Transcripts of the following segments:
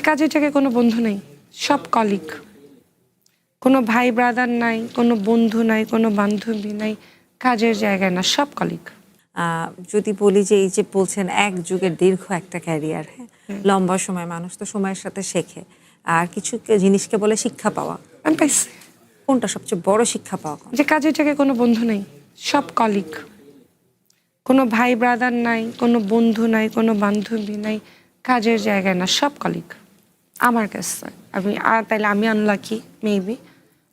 কাজের জায়গায় কোনো বন্ধু নেই, সব কলিগ। কোনো ভাই ব্রাদার নাই, কোনো বন্ধু নাই, কোনো বান্ধবী নাই, কাজের জায়গায় না, সব কলিগ। যদি বলি যে এই যে বলছেন এক যুগের দীর্ঘ একটা ক্যারিয়ার, হ্যাঁ, লম্বা সময়, মানুষ তো সময়ের সাথে শেখে, আর কিছু জিনিসকে বলে শিক্ষা পাওয়া। আমি পাইছি কোনটা সবচেয়ে বড় শিক্ষা পাওয়া? যে কাজের জায়গায় কোনো বন্ধু নেই, সব কলিগ। কোনো ভাই ব্রাদার নাই, কোনো বন্ধু নাই, কোনো বান্ধবী নাই, কাজের জায়গায় না, সব কলিগ আমার কাছে। তাইলে আমি আনলাকি মেবি,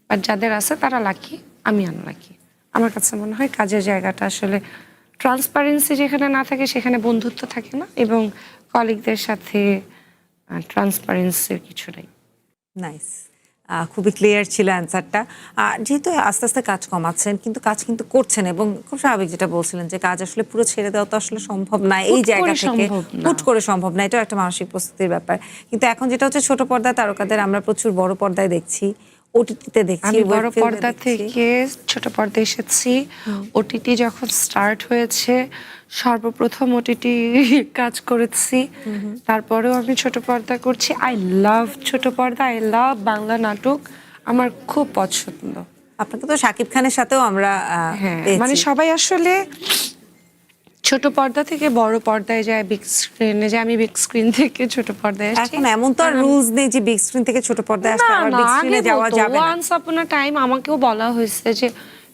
বাট যাদের আছে তারা লাকি, আমি আনলাকি। আমার কাছে মনে হয় কাজের জায়গাটা আসলে ট্রান্সপারেন্সি যেখানে না থাকে সেখানে বন্ধুত্ব থাকে না, এবং কলিগদের সাথে ট্রান্সপারেন্সির কিছু নাই। নাইস, খুবই ক্লিয়ার ছিল অ্যান্সারটা। যেহেতু আস্তে আস্তে কাজ কমাচ্ছেন, কিন্তু কাজ কিন্তু করছেন, এবং খুব স্বাভাবিক যেটা বলছিলেন যে কাজ আসলে পুরো ছেড়ে দেওয়া তো আসলে সম্ভব না এই জায়গা থেকে, হুট করে সম্ভব না, এটাও একটা মানসিক প্রস্তুতির ব্যাপার। কিন্তু এখন যেটা হচ্ছে, ছোট পর্দায় তারকাদের আমরা প্রচুর বড় পর্দায় দেখছি, ওটিটিতে দেখছি, আমি বড় পর্দা থেকে ছোট পর্দায় এসেছি। ওটিটি যখন স্টার্ট হয়েছে সর্বপ্রথম ওটিটি কাজ করেছি, তারপরেও আমি ছোট পর্দা করছি। আই লাভ ছোট পর্দা, আই লাভ বাংলা নাটক, আমার খুব পছন্দ। আপনাকে তো শাকিব খানের সাথেও আমরা মানে সবাই আসলে ছোট পর্দা থেকে বড় পর্দায় যায়, বিগ স্ক্রিনে যায়। আমি বিগ স্ক্রিন থেকে ছোট পর্দায় আসছি। এখন এমন তো আর রুলস নেই যে বিগ স্ক্রিন থেকে ছোট পর্দায় আসলে আবার বিগ স্ক্রিনে যাওয়া যাবে না। ওয়ান্স আপন আ টাইম আমাকেও বলা হয়েছে যে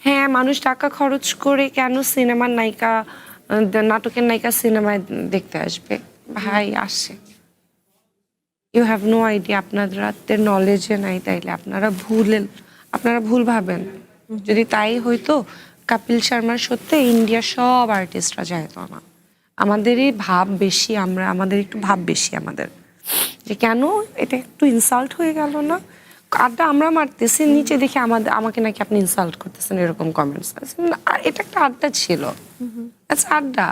হ্যাঁ, মানুষ টাকা খরচ করে কেন সিনেমার নায়িকা, নাটকের নায়িকা সিনেমায় দেখতে আসবে? ভাই আসে, ইউ হ্যাভ নো আইডিয়া, আপনাদের নলেজে নাই, তাইলে আপনারা ভুল ভাবেন। যদি তাই হইতো, কপিল শর্মার সত্যি ইন্ডিয়ার সব আর্টিস্টরা যাইতো না। আমাদেরই ভাব বেশি, আমাদের একটু ভাব বেশি আমাদের, যে কেন এটা একটু ইনসাল্ট হয়ে গেল না? আড্ডা আমরা মারতেছি, নিচে দেখে আমাকে নাকি আপনি ইনসাল্ট করতেছেন, এরকম কমেন্টস। এটা একটা আড্ডা ছিল, আচ্ছা আড্ডা।